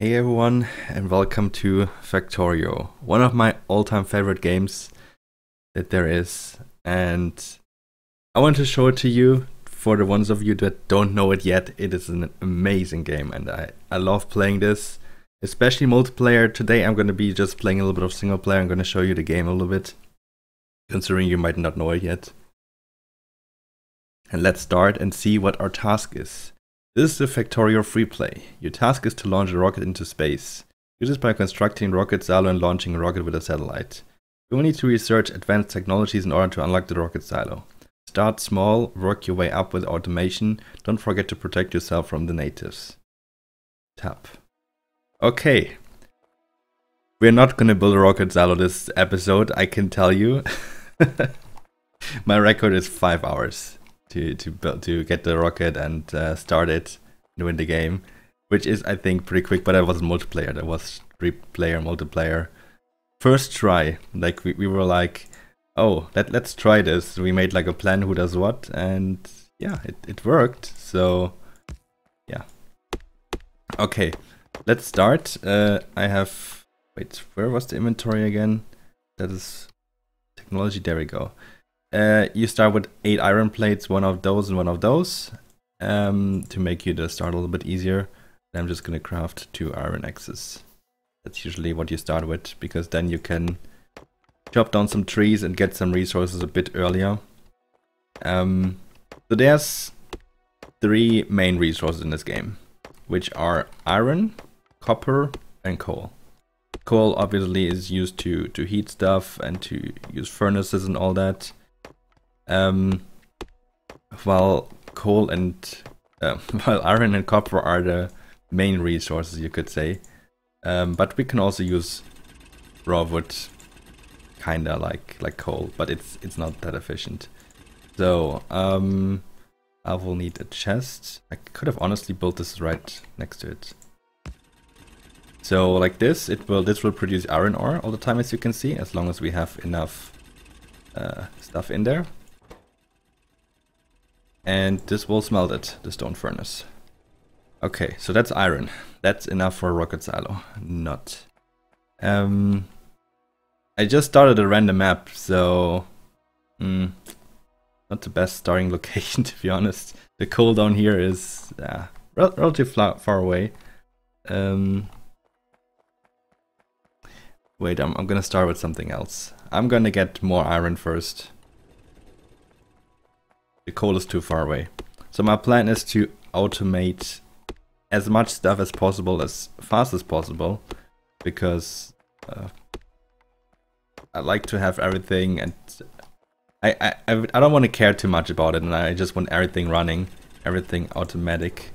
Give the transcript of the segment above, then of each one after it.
Hey everyone, and welcome to Factorio, one of my all-time favorite games that there is. And I want to show it to you. For the ones of you that don't know it yet, it is an amazing game, and I love playing this, especially multiplayer. Today I'm going to be just playing a little bit of single player. I'm going to show you the game a little bit, considering you might not know it yet. And let's start and see what our task is. This is the Factorio free play. Your task is to launch a rocket into space. Do this by constructing a rocket silo and launching a rocket with a satellite. You will need to research advanced technologies in order to unlock the rocket silo. Start small, work your way up with automation. Don't forget to protect yourself from the natives. Tap. Okay. We're not gonna build a rocket silo this episode, I can tell you. My record is 5 hours. To get the rocket and start it and win the game, which is I think pretty quick. But that was multiplayer. That was 3-player multiplayer. First try, like we were like, oh, let's try this. We made like a plan who does what, and yeah, it worked. So yeah, okay, let's start. I have where was the inventory again? That is technology. There we go. You start with 8 iron plates, one of those and one of those, to make you the start a little bit easier. And I'm just gonna craft 2 iron axes. That's usually what you start with, because then you can chop down some trees and get some resources a bit earlier. So there's 3 main resources in this game, which are iron, copper, and coal. Coal obviously is used to heat stuff and to use furnaces and all that. While coal and while iron and copper are the main resources, you could say, but we can also use raw wood, kinda like coal, but it's not that efficient. So I will need a chest. I could have honestly built this right next to it. So like this, this will produce iron ore all the time, as you can see, as long as we have enough stuff in there. And this will smelt it, the stone furnace. Okay, so that's iron. That's enough for a rocket silo. Not. I just started a random map, so not the best starting location, to be honest. The coal down here is relatively far away. Wait, I'm gonna start with something else. I'm gonna get more iron first. The coal is too far away. So my plan is to automate as much stuff as possible, as fast as possible, because I like to have everything, and I don't want to care too much about it, and I just want everything running, everything automatic.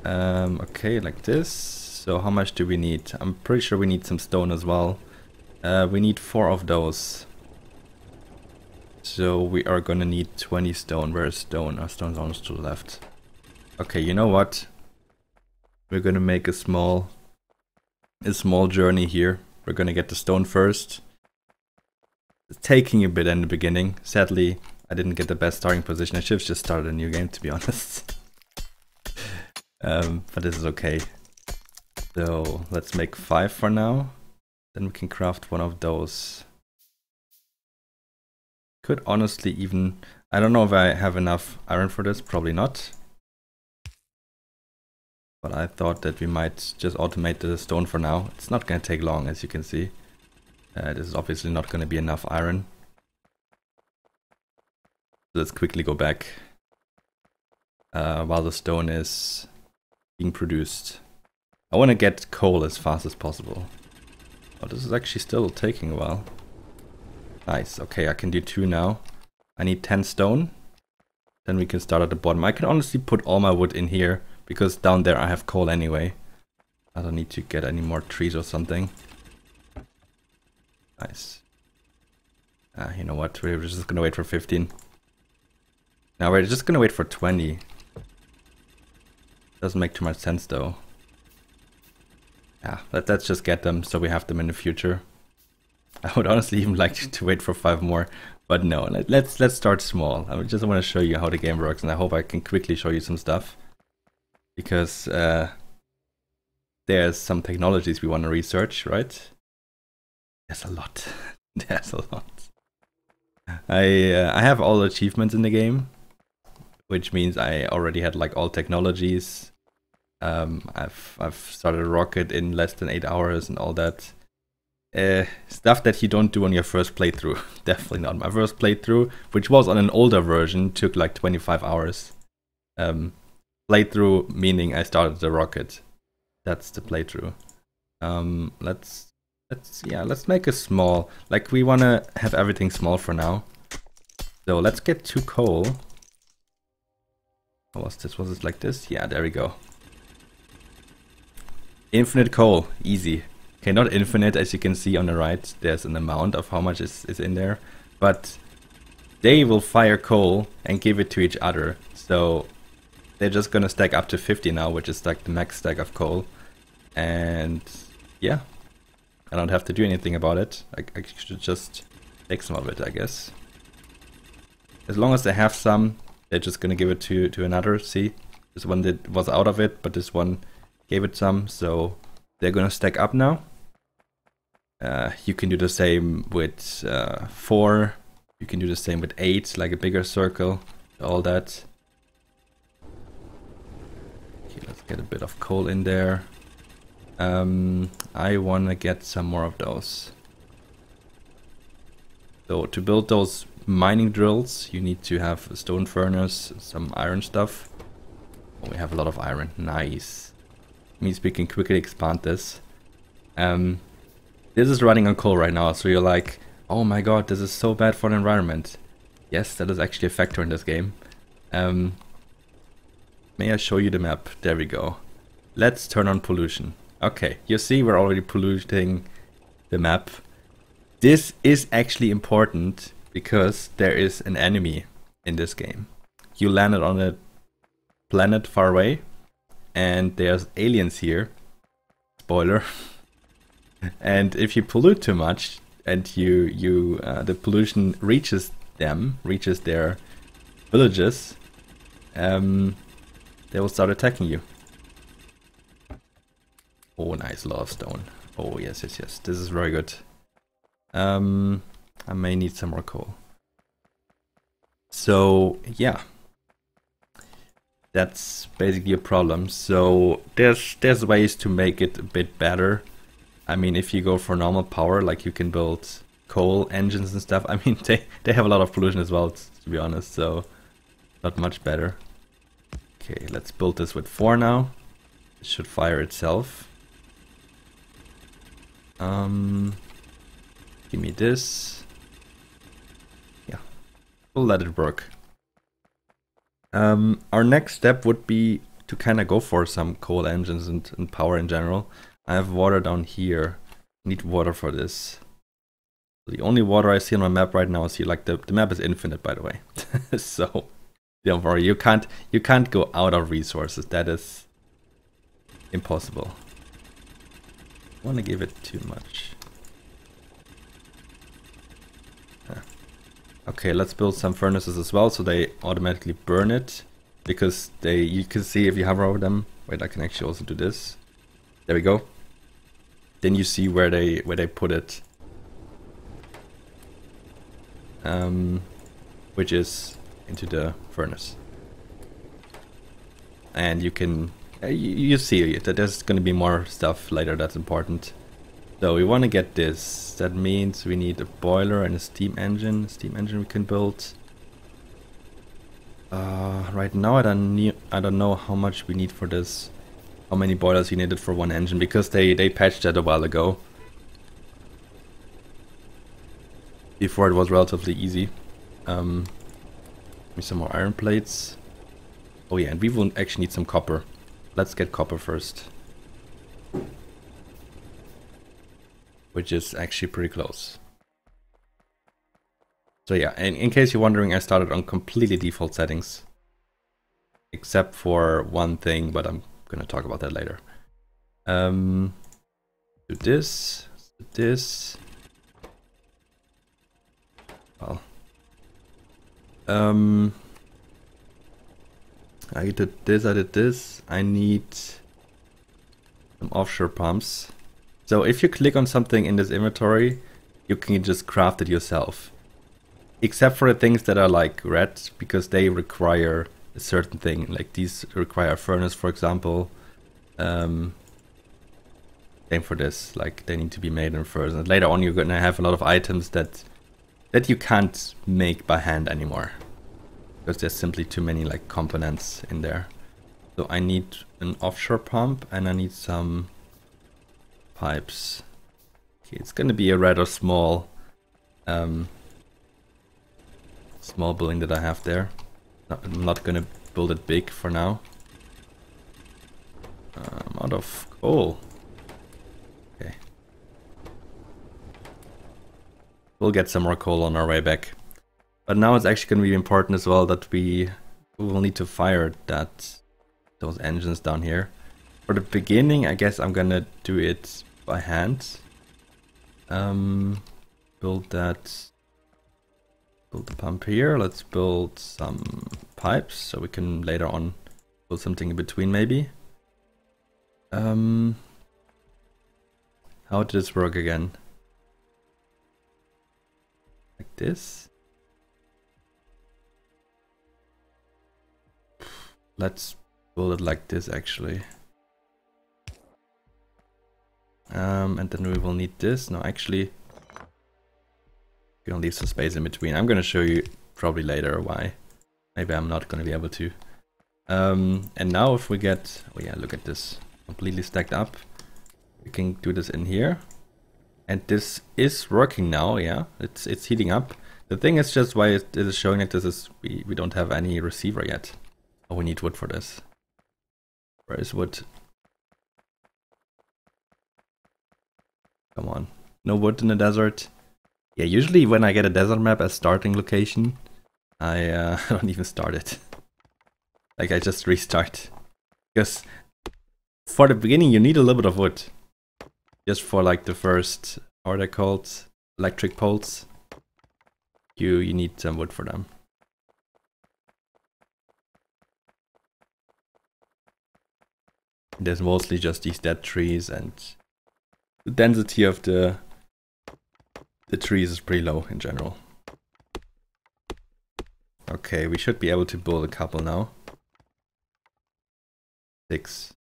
Okay, like this. So how much do we need? I'm pretty sure we need some stone as well. We need 4 of those. So we are gonna need 20 stone. Where is stone? Our stone's almost to the left. Okay, you know what? We're gonna make a small journey here. We're gonna get the stone first. It's taking a bit in the beginning. Sadly, I didn't get the best starting position. I should have just started a new game, to be honest. But this is okay. So let's make 5 for now. Then we can craft one of those. Could honestly even, I don't know if I have enough iron for this, probably not. But I thought that we might just automate the stone for now. It's not going to take long, as you can see. This is obviously not going to be enough iron. Let's quickly go back while the stone is being produced. I want to get coal as fast as possible. Oh, this is actually still taking a while. Nice, okay, I can do 2 now. I need 10 stone. Then we can start at the bottom. I can honestly put all my wood in here, because down there I have coal anyway. I don't need to get any more trees or something. Nice. You know what, we're just gonna wait for 15. Now we're just gonna wait for 20. Doesn't make too much sense though. Yeah, let's just get them so we have them in the future. I would honestly even like to wait for 5 more, but no, let's start small. I just want to show you how the game works, and I hope I can quickly show you some stuff. Because there's some technologies we want to research, right? There's a lot. There's a lot. I have all achievements in the game, which means I already had like all technologies. I've started a rocket in less than 8 hours and all that. Stuff that you don't do on your first playthrough. Definitely not. My first playthrough, which was on an older version, took like 25 hours. Playthrough meaning I started the rocket. That's the playthrough. Let's make a small. Like we wanna have everything small for now. So let's get 2 coal. How was this? Was it like this? Yeah, there we go. Infinite coal, easy. Okay, not infinite, as you can see on the right. There's an amount of how much is in there, but they will fire coal and give it to each other. So they're just gonna stack up to 50 now, which is like the max stack of coal. And yeah, I don't have to do anything about it. I should just take some of it, I guess. As long as they have some, they're just gonna give it to another. See, this one was out of it, but this one gave it some, so they're gonna stack up now. You can do the same with 4. You can do the same with 8, like a bigger circle, all that. Okay, let's get a bit of coal in there. I wanna get some more of those. So to build those mining drills, you need to have a stone furnace, some iron stuff. Oh, we have a lot of iron, nice. Means we can quickly expand this. This is running on coal right now, so you're like, oh my god, this is so bad for the environment. Yes, that is actually a factor in this game. May I show you the map? There we go. Let's turn on pollution. Okay, you see we're already polluting the map. This is actually important because there is an enemy in this game. You landed on a planet far away and there's aliens here. Spoiler. And if you pollute too much and the pollution reaches their villages, they will start attacking you. Oh, nice, a lot of stone. Oh, yes. This is very good. I may need some more coal. So, yeah. That's basically a problem. So, there's ways to make it a bit better. I mean, if you go for normal power, like you can build coal engines and stuff. I mean, they have a lot of pollution as well, to be honest. So, not much better. Okay, let's build this with 4 now. It should fire itself. Give me this. Yeah, we'll let it work. Our next step would be to kind of go for some coal engines and power in general. I have water down here. I need water for this. The only water I see on my map right now is here. Like the map is infinite, by the way. So don't worry, you can't go out of resources. That is impossible. I want to give it too much. Okay, let's build some furnaces as well so they automatically burn it, because you can see if you hover over them. Wait, I can actually also do this. There we go. Then you see where they put it, which is into the furnace. And you can you see that there's going to be more stuff later that's important. So we want to get this. That means we need a boiler and a steam engine. A steam engine we can build. Right now I don't know how much we need for this. How many boilers you needed for one engine, because they patched that a while ago. Before it was relatively easy. Give me some more iron plates. Oh yeah, and we will actually need some copper. Let's get copper first. Which is actually pretty close. So yeah, and in case you're wondering, I started on completely default settings. Except for one thing, but I'm gonna talk about that later. Do this. Well. I did this, I need some offshore pumps. So if you click on something in this inventory, you can just craft it yourself. Except for the things that are like red, because they require a certain thing. Like these require a furnace, for example. Same for this, like they need to be made in furnace. And later on you're gonna have a lot of items that you can't make by hand anymore. Because there's simply too many like components in there. So I need an offshore pump and I need some pipes. Okay, it's gonna be a rather small small building that I have there. I'm not gonna build it big for now. I'm out of coal. Okay. We'll get some more coal on our way back. But now it's actually gonna be important as well that we will need to fire those engines down here. For the beginning, I guess I'm gonna do it by hand. Build the pump here. Let's build some pipes so we can later on build something in between maybe. How did this work again? Like this? Let's build it like this actually. And then we will need this. No, actually, we're gonna leave some space in between. I'm gonna show you probably later why. Maybe I'm not gonna be able to. And now if we get, oh yeah, look at this, completely stacked up. We can do this in here, and this is working now. Yeah, it's heating up. The thing is just why it is showing that this is we don't have any receiver yet. Oh, we need wood for this. Where is wood? Come on, no wood in the desert. Yeah, usually when I get a desert map as starting location, I don't even start it. Like I just restart. Because for the beginning you need a little bit of wood. Just for like the first, how are they called? Electric poles. You need some wood for them. There's mostly just these dead trees, and the density of the trees is pretty low in general. Okay, we should be able to build a couple now. 6.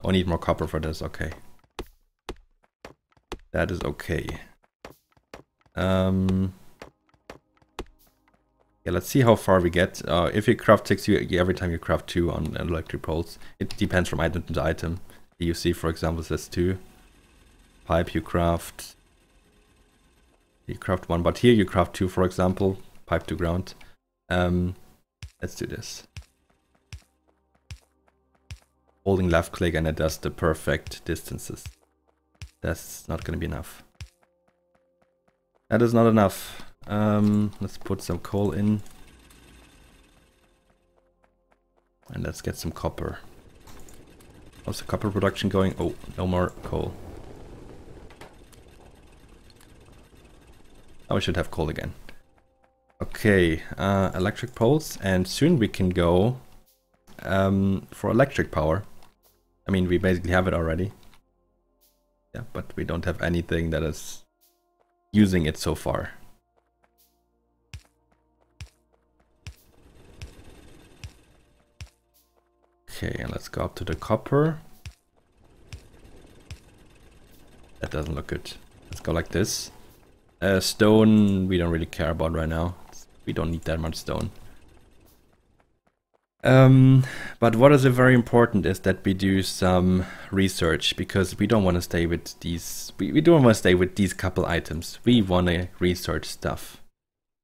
Oh, I need more copper for this, okay. That is okay. Yeah, let's see how far we get. If you craft 6, every time you craft 2 on electric poles. It depends from item to item. You see, for example, it says 2. Pipe you craft 1, but here you craft 2, for example. Pipe to ground. Let's do this. Holding left click and it does the perfect distances. That's not gonna be enough. That is not enough. Let's put some coal in. And let's get some copper. How's the copper production going? Oh, no more coal. Oh, we should have coal again. Okay, electric poles, and soon we can go for electric power. I mean, we basically have it already. Yeah, but we don't have anything that is using it so far. Okay, and let's go up to the copper. That doesn't look good. Let's go like this. Stone, we don't really care about right now. We don't need that much stone. But what is very important is that we do some research, because we don't want to stay with these. We don't want to stay with these couple items. We want to research stuff.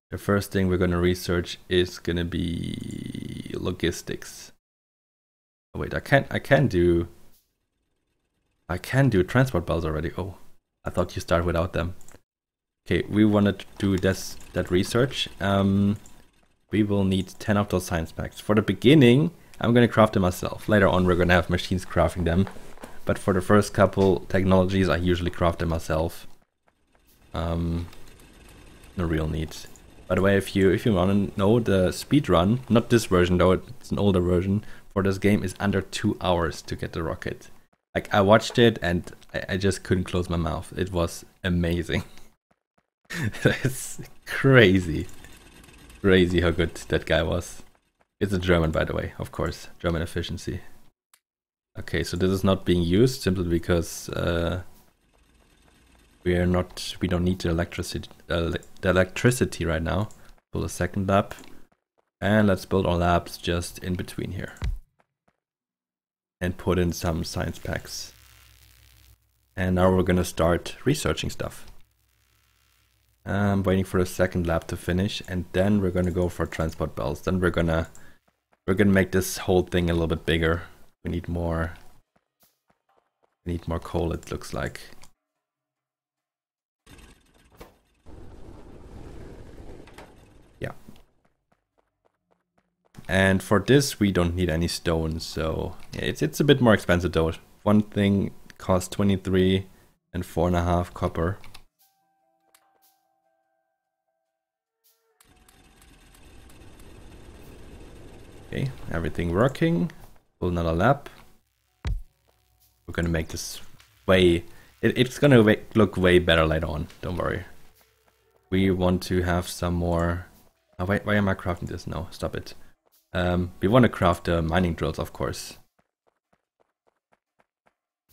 The first thing we're going to research is going to be logistics. Oh wait, I can do transport belts already. Oh, I thought you start without them. Okay, we wanted to do that research. We will need 10 of those science packs. For the beginning, I'm going to craft them myself. Later on, we're going to have machines crafting them. But for the first couple technologies, I usually craft them myself. No real need. By the way, if you want to know, the speed run, not this version though, it's an older version, for this game is under 2 hours to get the rocket. Like I watched it and I just couldn't close my mouth. It was amazing. It's crazy. Crazy how good that guy was. It's a German, by the way, of course. German efficiency. Okay, so this is not being used simply because we don't need the electricity right now. Build a second lab. And let's build our labs just in between here. And put in some science packs. And now we're gonna start researching stuff. I'm waiting for the second lab to finish, and then we're gonna go for transport belts. Then we're gonna make this whole thing a little bit bigger. We need more coal, it looks like. Yeah. And for this we don't need any stone, so yeah, it's a bit more expensive though. One thing costs 23 and 4.5 copper. Okay, everything working. Build another lab. We're gonna make this way... It's gonna look way better later on, don't worry. We want to have some more... Oh, wait, why am I crafting this? No, stop it. We want to craft the mining drills, of course.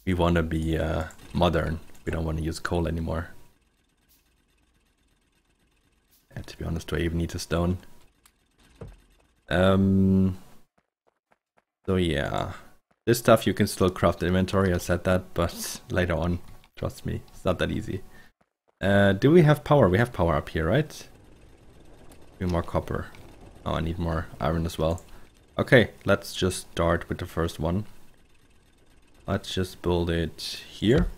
We want to be modern. We don't want to use coal anymore. And to be honest, do I even need a stone? So yeah, this stuff you can still craft the inventory, I said that, but later on, trust me, it's not that easy. Do we have power? We have power up here, right? More copper. Oh, I need more iron as well. Okay, let's just start with the first one. Let's just build it here.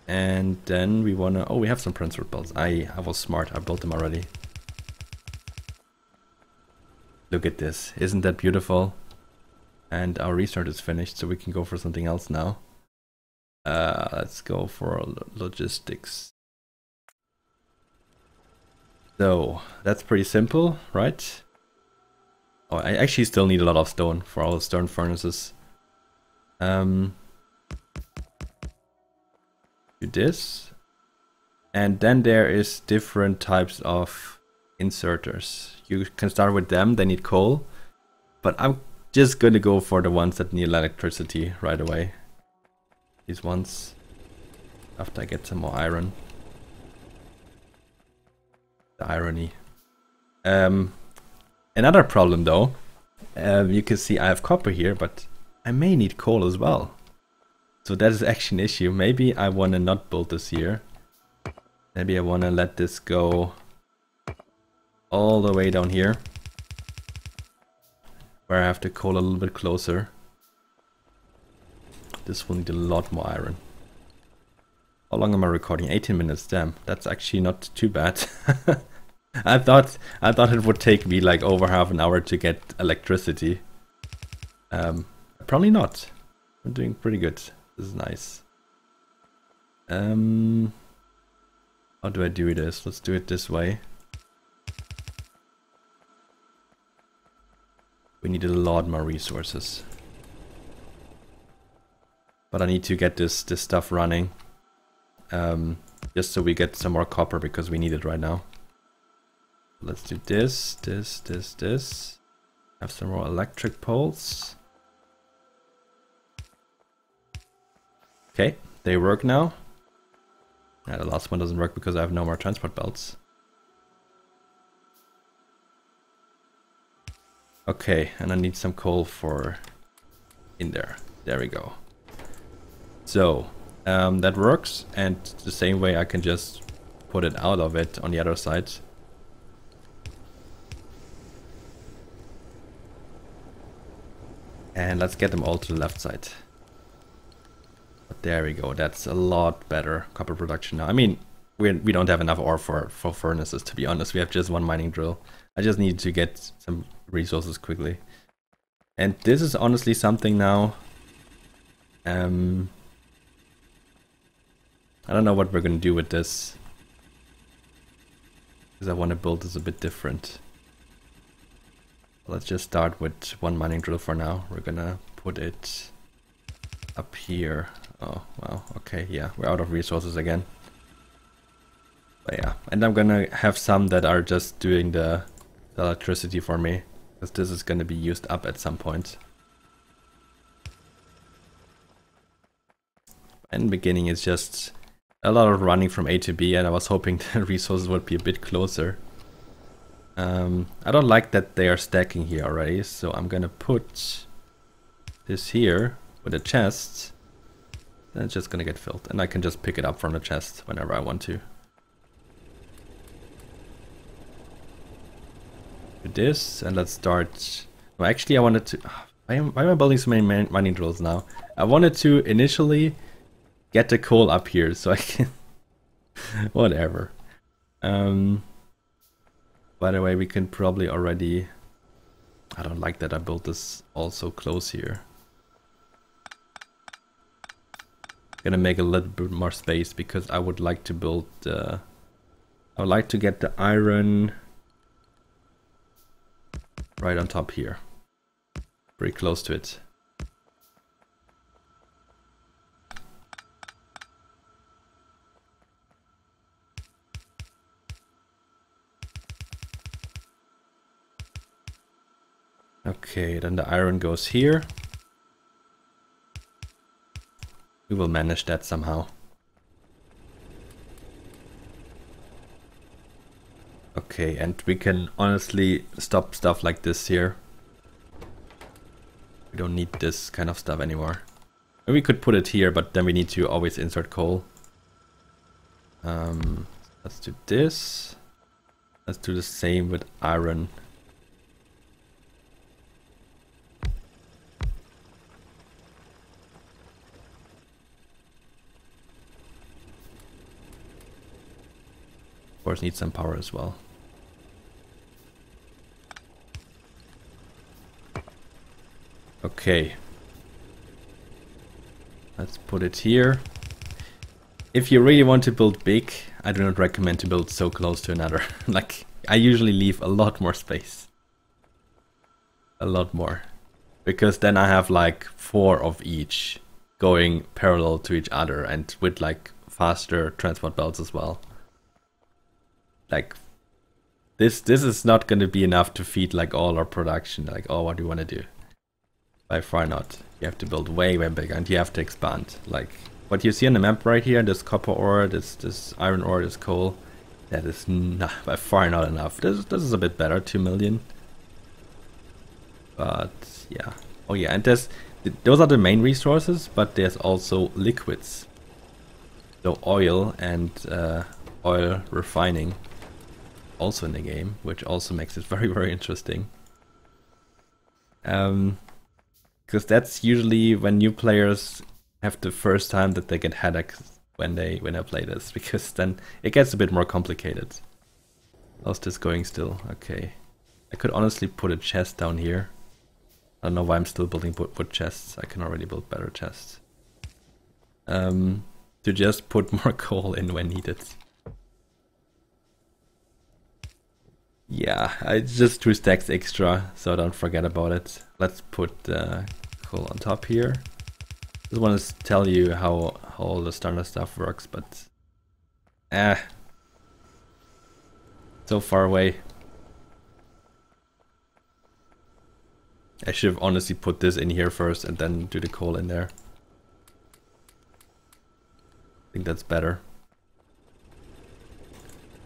And then we wanna... Oh, we have some transport belts. I was smart, I built them already. Look at this, isn't that beautiful? And our research is finished, so we can go for something else now. Let's go for logistics. So, that's pretty simple, right? Oh, I actually still need a lot of stone for all the stone furnaces. Do this. And then there is different types of inserters. You can start with them, they need coal. But I'm just gonna go for the ones that need electricity right away. These ones. After I get some more iron. The irony. Another problem though. You can see I have copper here, but I may need coal as well. So that is actually an issue. Maybe I wanna not build this here. Maybe I wanna let this go all the way down here, where I have the coal a little bit closer. This will need a lot more iron. How long am I recording? 18 minutes, damn. That's actually not too bad. I thought it would take me like over half an hour to get electricity. Probably not. I'm doing pretty good. This is nice. How do I do this? Let's do it this way. We need a lot more resources. But I need to get this stuff running. Just so we get some more copper because we need it right now. Let's do this. Have some more electric poles. Okay, they work now. Yeah, the last one doesn't work because I have no more transport belts. Okay, and I need some coal for in there. There we go. So, that works, and the same way I can just put it out of it on the other side. And let's get them all to the left side. But there we go, that's a lot better copper production now. I mean, we don't have enough ore for furnaces, to be honest. We have just one mining drill. I just need to get some resources quickly. And this is honestly something now. I don't know what we're gonna do with this, because I want to build this a bit different. Let's just start with one mining drill for now. We're gonna put it up here? Oh, wow. Okay, yeah, we're out of resources again. But yeah, and I'm gonna have some that are just doing the electricity for me, because this is gonna be used up at some point. In the beginning, it's just a lot of running from A to B, and I was hoping the resources would be a bit closer. I don't like that they are stacking here already, so I'm gonna put this here with a chest. Then it's just gonna get filled, and I can just pick it up from the chest whenever I want to. Do this, and let's start. Well, actually, I wanted to. Why am I building so many mining drills now? I wanted to initially get the coal up here so I can. Whatever. By the way, we can probably already... I don't like that I built this all so close here. Gonna make a little bit more space because I would like to build I would like to get the iron right on top here. Pretty close to it. Okay, then the iron goes here. We will manage that somehow. Okay, and we can honestly stop stuff like this here. We don't need this kind of stuff anymore. And we could put it here, but then we need to always insert coal. Let's do this. Let's do the same with iron. Of course, need some power as well. Okay. Let's put it here. If you really want to build big, I do not recommend to build so close to another. Like, I usually leave a lot more space. A lot more. Because then I have like 4 of each going parallel to each other and with like faster transport belts as well. Like, this is not going to be enough to feed like all our production. Like, oh, what do you want to do? By far not. You have to build way, way bigger and you have to expand. Like, what you see on the map right here, this copper ore, this iron ore, this coal, that is not, by far not enough. This is a bit better, 2 million. But, yeah. Oh yeah, and those are the main resources, but there's also liquids. So oil and oil refining also in the game, which also makes it very, very interesting. Because that's usually when new players have the first time that they get headaches when they play this, because then it gets a bit more complicated. How's this going still? Okay. I could honestly put a chest down here. I don't know why I'm still building wood chests. I can already build better chests. To just put more coal in when needed. Yeah, it's just 2 stacks extra, so don't forget about it. Let's put coal on top here. Just want to tell you how all the standard stuff works, but so far away. I should have honestly put this in here first and then do the coal in there. I think that's better.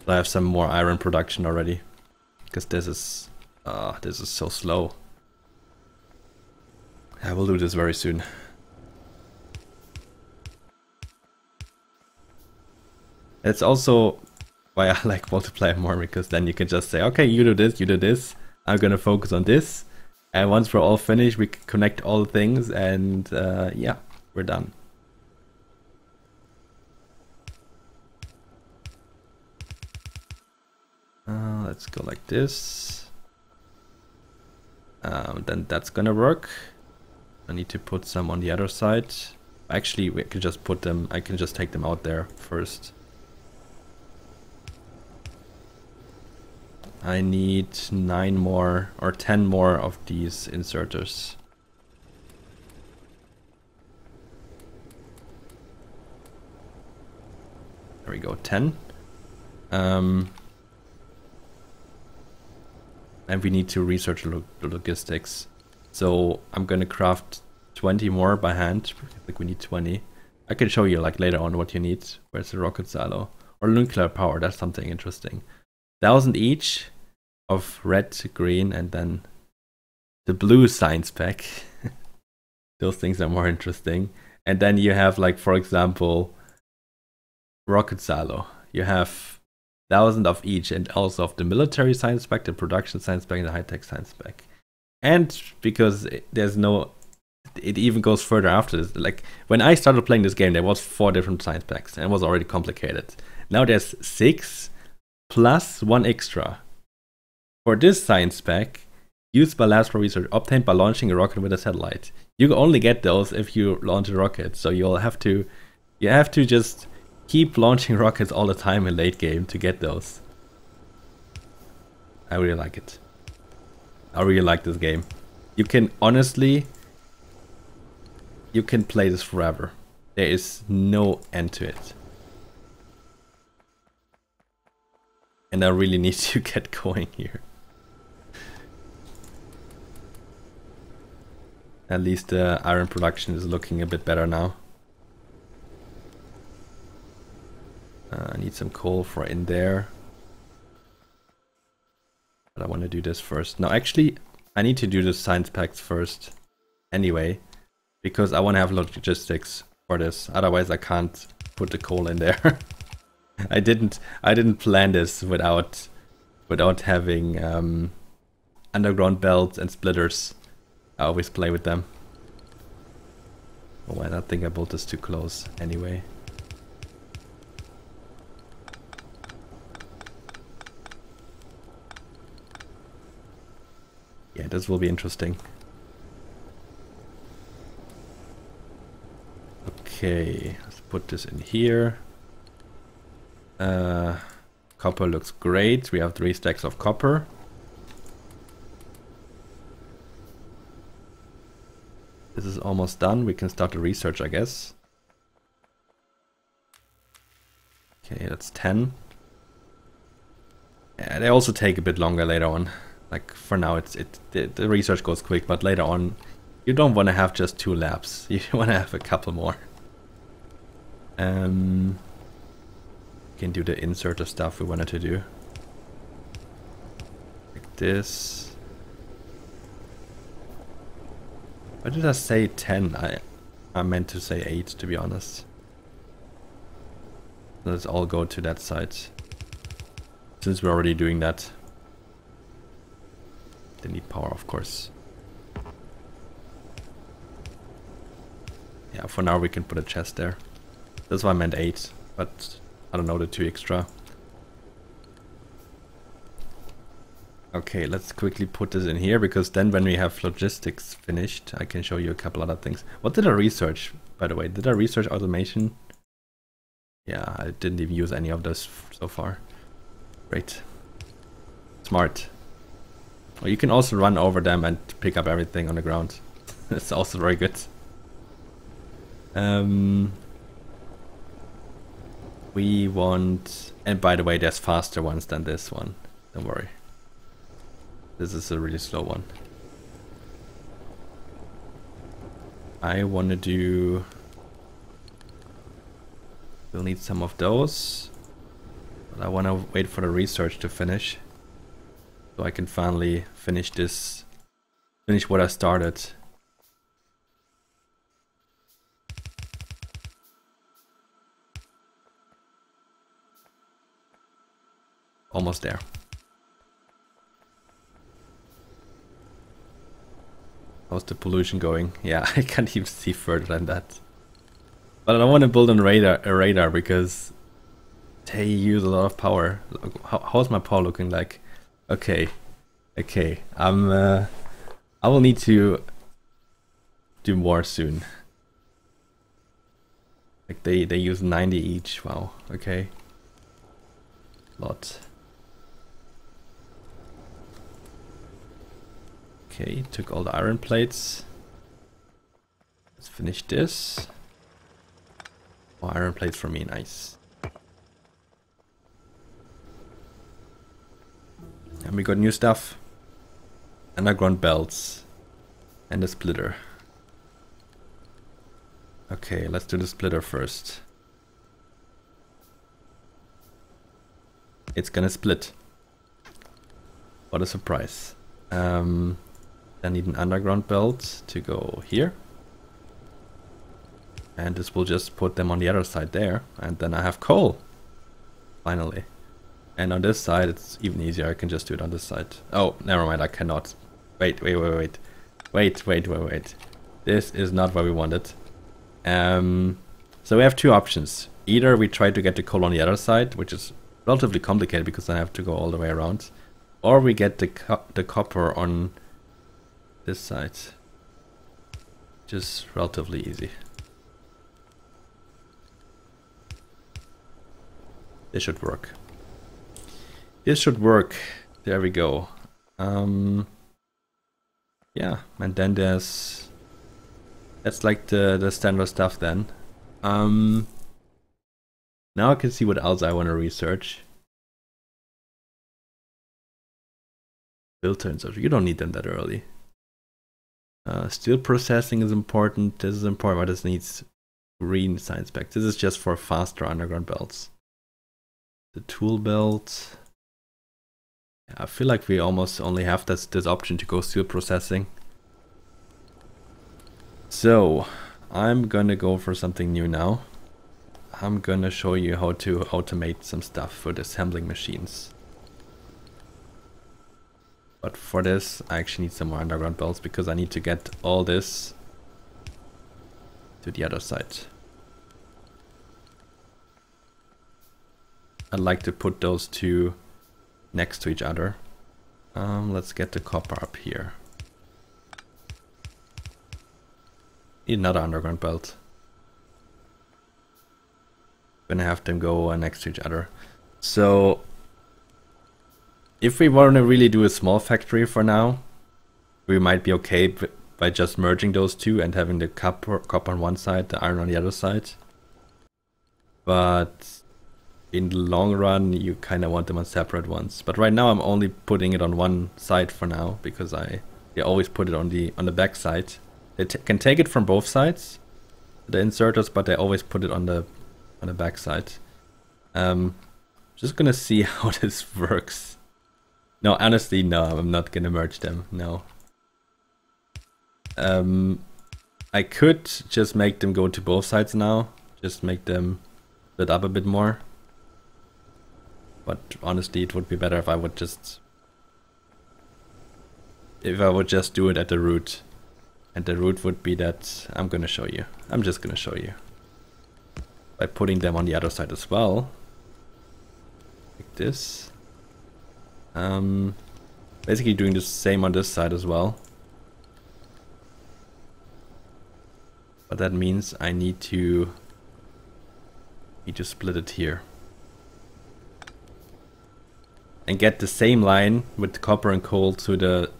I have some more iron production already. Because this is so slow. I will do this very soon. It's also why I like multiplayer more, because then you can just say, okay, you do this, I'm gonna focus on this. And once we're all finished, we can connect all the things and yeah, we're done. Let's go like this. Then that's gonna work. I need to put some on the other side. Actually, we can just put them, I can just take them out there first. I need 9 more or 10 more of these inserters. There we go, 10. And we need to research the logistics. So I'm gonna craft 20 more by hand. I think we need 20. I can show you like later on what you need. Where's the rocket silo? Or nuclear power, that's something interesting. 1,000 each of red, green, and then the blue science pack. Those things are more interesting. And then you have like, for example, rocket silo. You have 1,000 of each, and also of the military science pack, the production science pack, and the high-tech science pack. And because there's no, it even goes further after this. Like when I started playing this game, there was 4 different science packs, and it was already complicated. Now there's 6 plus 1 extra. For this science pack, used by labs for research, obtained by launching a rocket with a satellite. You only get those if you launch a rocket, so you have to just keep launching rockets all the time in late game to get those. I really like it. I really like this game. You can honestly, you can play this forever. There is no end to it. And I really need to get going here. At least the iron production is looking a bit better now. I need some coal for in there. But I want to do this first. No, actually, I need to do the science packs first. Anyway, because I want to have logistics for this. Otherwise, I can't put the coal in there. I didn't plan this without having underground belts and splitters. I always play with them. Oh, I don't think I built this too close anyway. Yeah, this will be interesting. Okay, let's put this in here. Copper looks great. We have 3 stacks of copper. This is almost done. We can start the research, I guess. Okay, that's 10. Yeah, they also take a bit longer later on. Like for now, the research goes quick, but later on, you don't want to have just 2 labs. You want to have a couple more. You can do the inserter stuff we wanted to do. Like this. Why did I say 10? I meant to say 8, to be honest. Let's all go to that side. Since we're already doing that. They need power, of course. Yeah, for now we can put a chest there. That's why I meant 8, but I don't know, the 2 extra. Okay, let's quickly put this in here, because then when we have logistics finished, I can show you a couple other things. What did I research, by the way? Did I research automation? Yeah, I didn't even use any of those so far. Great. Smart. Well, you can also run over them and pick up everything on the ground. That's also very good. We want... And by the way, there's faster ones than this one. Don't worry. This is a really slow one. I want to do... We'll need some of those. But I want to wait for the research to finish. So I can finally finish this. Finish what I started. Almost there. How's the pollution going? Yeah, I can't even see further than that. But I don't want to build a radar because they use a lot of power. How's my power looking like? Okay, I will need to do more soon. Like they use 90 each. Wow. Okay. Lot. Okay, took all the iron plates. Let's finish this. Oh, iron plates for me, nice. And we got new stuff. Underground belts. And a splitter. Okay, let's do the splitter first. It's gonna split. What a surprise. I need an underground belt to go here. And this will just put them on the other side there. And then I have coal. Finally. And on this side it's even easier. I can just do it on this side. Oh, never mind, I cannot. Wait. This is not what we wanted. So we have two options. Either we try to get the coal on the other side, which is relatively complicated because I have to go all the way around. Or we get the copper on this side. Which is relatively easy. This should work. This should work. There we go. Yeah, and then there's... That's like the standard stuff then. Now I can see what else I want to research. Filter and such. You don't need them that early. Steel processing is important. This is important, but this needs green science spec. This is just for faster underground belts. The tool belt. I feel like we almost only have this option to go steel processing. So I'm gonna go for something new now. I'm gonna show you how to automate some stuff for the assembling machines. But for this I actually need some more underground belts because I need to get all this to the other side. I'd like to put those two next to each other. Let's get the copper up here. Need another underground belt. Gonna have them go next to each other. So if we want to really do a small factory for now, we might be okay by just merging those two and having the copper on one side, the iron on the other side. But in the long run, you kind of want them on separate ones. But right now, I'm only putting it on one side for now because they always put it on the back side. They can take it from both sides, the inserters, but they always put it on the back side. Just gonna see how this works. No, honestly, no, I'm not gonna merge them. No. I could just make them go to both sides now. Just make them split up a bit more. But honestly, it would be better if I would just do it at the root. And the root would be that I'm gonna show you. I'm just gonna show you. By putting them on the other side as well. Like this. Basically doing the same on this side as well. But that means I need to split it here. And get the same line with copper and coal to the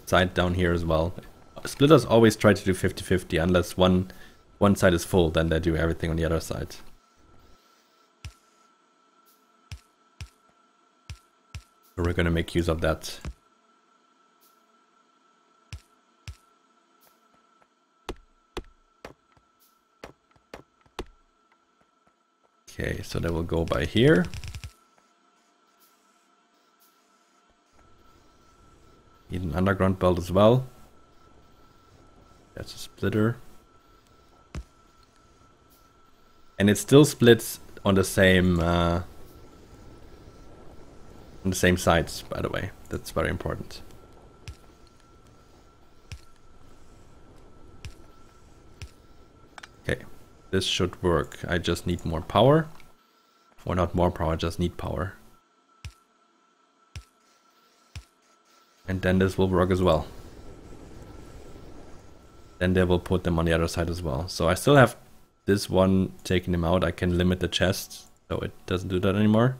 side down here as well. Splitters always try to do 50-50 unless one side is full, then they do everything on the other side. So we're gonna make use of that. Okay, so they will go by here. Need an underground belt as well. That's a splitter. And it still splits on the same sides, by the way. That's very important. Okay, this should work. I just need more power. Or not more power, I just need power. And then this will work as well. Then they will put them on the other side as well. So I still have this one taking them out. I can limit the chest, so it doesn't do that anymore.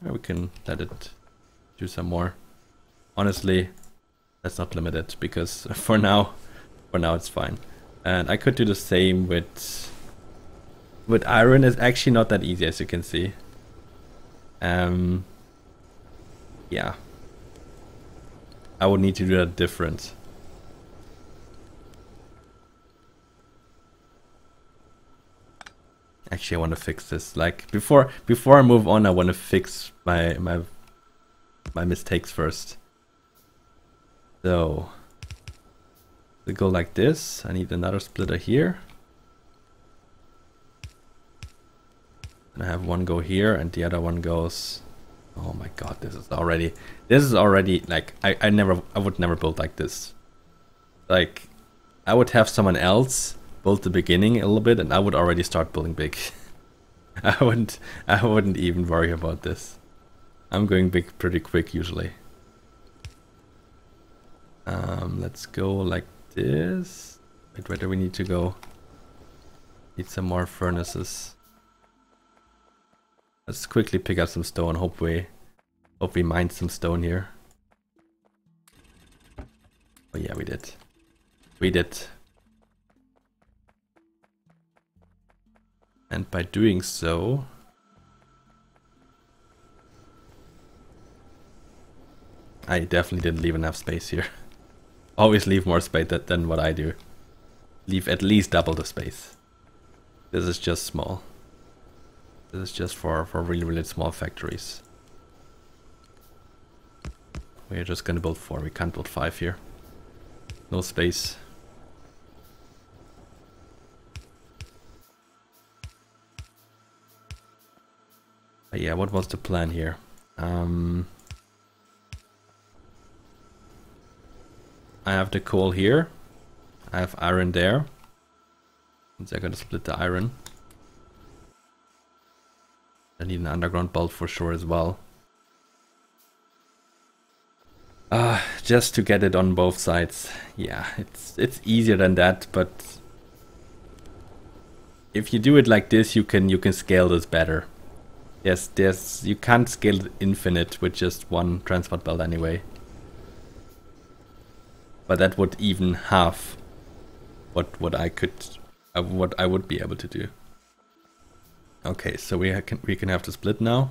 We can let it do some more. Honestly, let's not limit it because for now it's fine. And I could do the same with iron. It's actually not that easy, as you can see. Yeah. I would need to do that different. Actually, I want to fix this. Like before I move on, I want to fix my mistakes first. So we go like this. I need another splitter here. And I have one go here, and the other one goes. Oh my god, this is already like I would never build like this. Like I would have someone else build the beginning a little bit, and I would already start building big. I wouldn't even worry about this. I'm going big pretty quick usually. Let's go like this. Wait, where do we need to go? Need some more furnaces. Let's quickly pick up some stone. Hope we mine some stone here. Oh yeah, we did. We did. And by doing so, I definitely didn't leave enough space here. Always leave more space than what I do. Leave at least double the space. This is just small. This is just for really small factories. We're just gonna build 4. We can't build 5 here. No space. But yeah, what was the plan here? I have the coal here. I have iron there. So I'm gonna split the iron. I need an underground bolt for sure as well. Just to get it on both sides. Yeah, it's easier than that, but if you do it like this, you can scale this better. Yes, you can't scale it infinite with just one transport belt anyway. But that would even half what I would be able to do. Okay, so we can have to split now.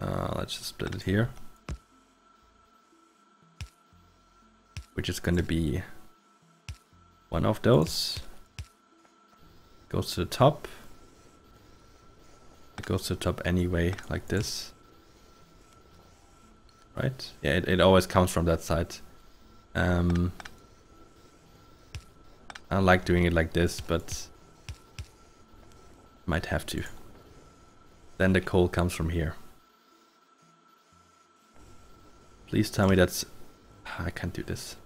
Let's just split it here. Which is going to be one of those. Goes to the top. It goes to the top anyway, like this. Right? Yeah, it always comes from that side. I like doing it like this, but might have to. Then the coal comes from here. Please tell me that's... I can't do this.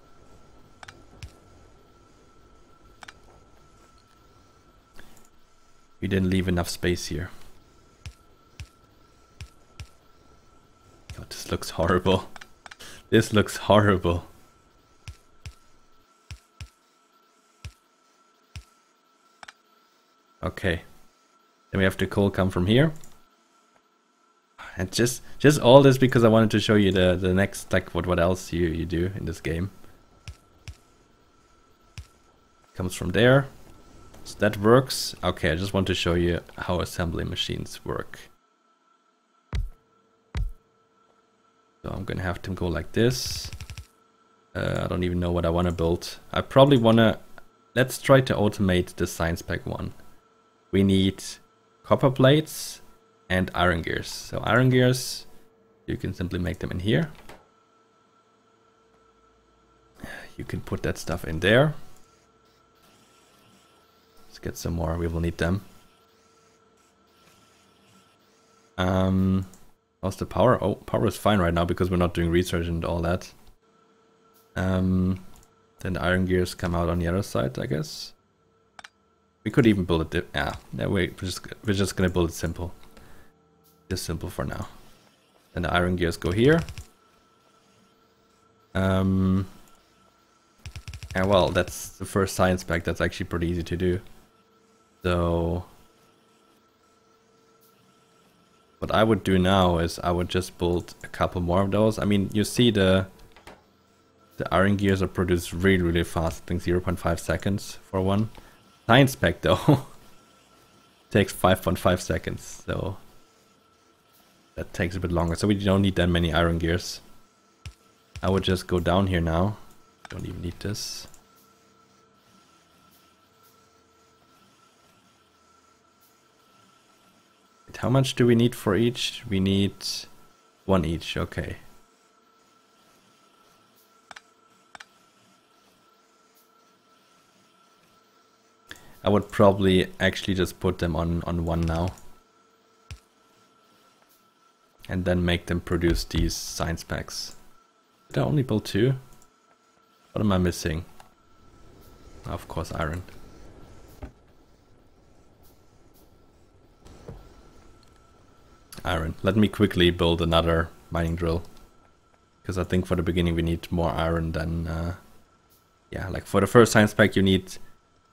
We didn't leave enough space here. God, this looks horrible. This looks horrible. Okay. Then we have the coal come from here. And just all this because I wanted to show you the next, like what else you do in this game. Comes from there. So that works. Okay, I just want to show you how assembly machines work. So I'm gonna have to go like this. I don't even know what I want to build. I probably wanna... Let's try to automate the science pack one. We need copper plates and iron gears. So iron gears, you can simply make them in here. You can put that stuff in there. Let's get some more, we will need them. How's the power? Oh, power is fine right now because we're not doing research and all that. Then the iron gears come out on the other side, I guess. We could even build it. Yeah, we're just gonna build it simple. Just simple for now. Then the iron gears go here. And well, that's the first science pack. That's actually pretty easy to do. So what I would do now is I would just build a couple more of those. I mean, you see the iron gears are produced really fast. I think 0.5 seconds for one. Science pack though takes 5.5 seconds. So That takes a bit longer, so we don't need that many iron gears. I would just go down here now. Don't even need this. How much do we need for each? We need 1 each, okay. I would probably actually just put them on 1 now. And then make them produce these science packs. Did I only build 2? What am I missing? Of course, iron. Iron. Let me quickly build another mining drill. Because I think for the beginning we need more iron than... yeah, like for the first science pack you need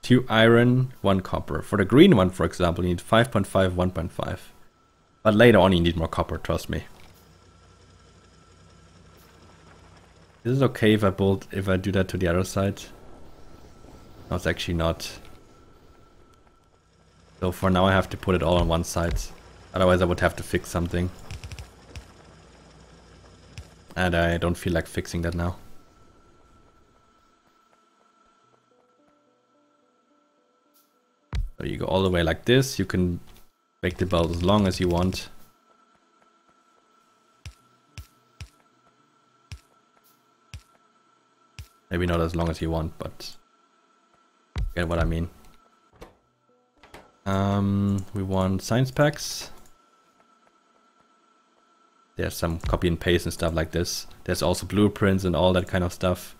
2 iron, 1 copper. For the green one, for example, you need 5.5, 1.5. But later on you need more copper, trust me. Is it okay if I do that to the other side? No, it's actually not. So for now I have to put it all on one side. Otherwise I would have to fix something. And I don't feel like fixing that now. So you go all the way like this. You can make the belt as long as you want. Maybe not as long as you want, but you get what I mean. We want science packs. There's some copy and paste and stuff like this. There's also blueprints and all that kind of stuff.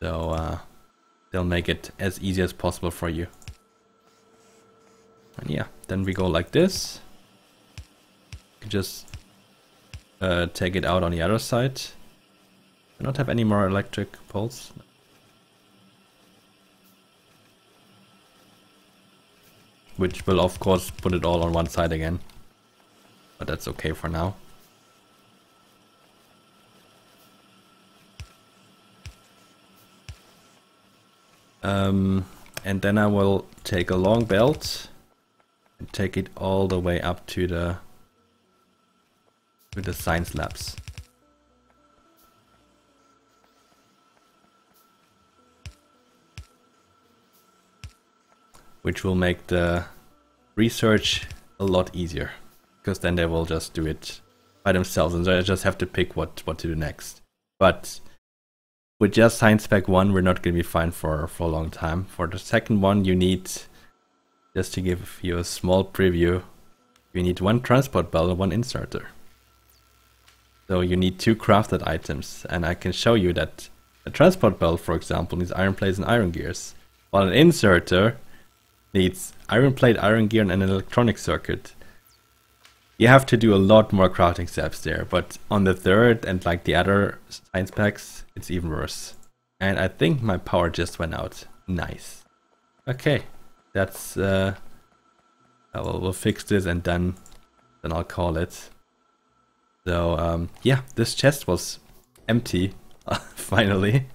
So they'll make it as easy as possible for you. And yeah, then we go like this. You can just take it out on the other side. I don't have any more electric poles. Which will of course put it all on one side again. But that's okay for now. And then I will take a long belt and take it all the way up to the science labs. Which will make the research a lot easier. Because then they will just do it by themselves and I just have to pick what to do next. But with just Science Pack 1 we're not going to be fine for a long time. For the second one you need, just to give you a small preview, you need 1 transport belt and 1 inserter. So you need 2 crafted items and I can show you that a transport belt, for example, needs iron plates and iron gears. While an inserter needs iron plate, iron gear and an electronic circuit. You have to do a lot more crafting steps there, but on the third and like the other science packs, it's even worse. And I think my power just went out. Nice. Okay, that's we'll fix this and then I'll call it. So yeah, this chest was empty. Finally,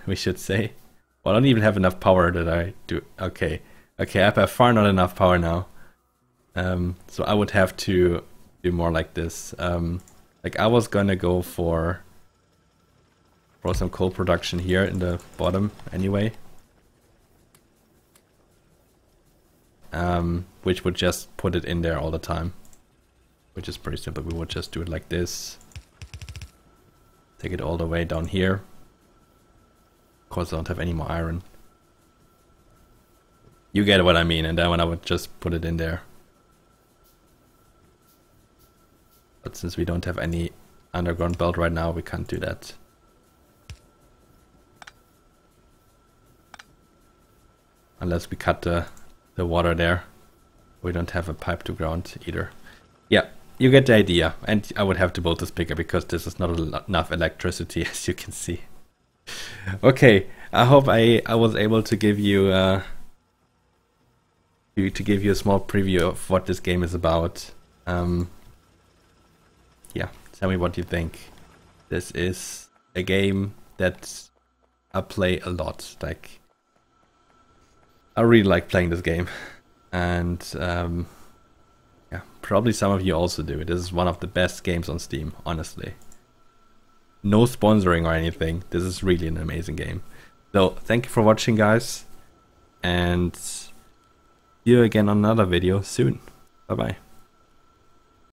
we should say. Well, I don't even have enough power that I do. Okay, I have by far not enough power now. So I would have to do more like this. Like I was gonna go for some coal production here in the bottom anyway. Which would just put it in there all the time. Which is pretty simple. We would just do it like this. Take it all the way down here. Of course I don't have any more iron. You get what I mean, and then when I would just put it in there. But since we don't have any underground belt right now, we can't do that. Unless we cut the water there. We don't have a pipe to ground either. Yeah, you get the idea. And I would have to build this bigger because this is not enough electricity, as you can see. Okay, I hope I was able to give you a small preview of what this game is about. Yeah, tell me what you think. This is a game that I play a lot. Like, I really like playing this game, and Yeah, probably some of you also do. This is one of the best games on Steam, honestly. No sponsoring or anything. This is really an amazing game. So thank you for watching, guys, and see you again on another video soon. Bye bye.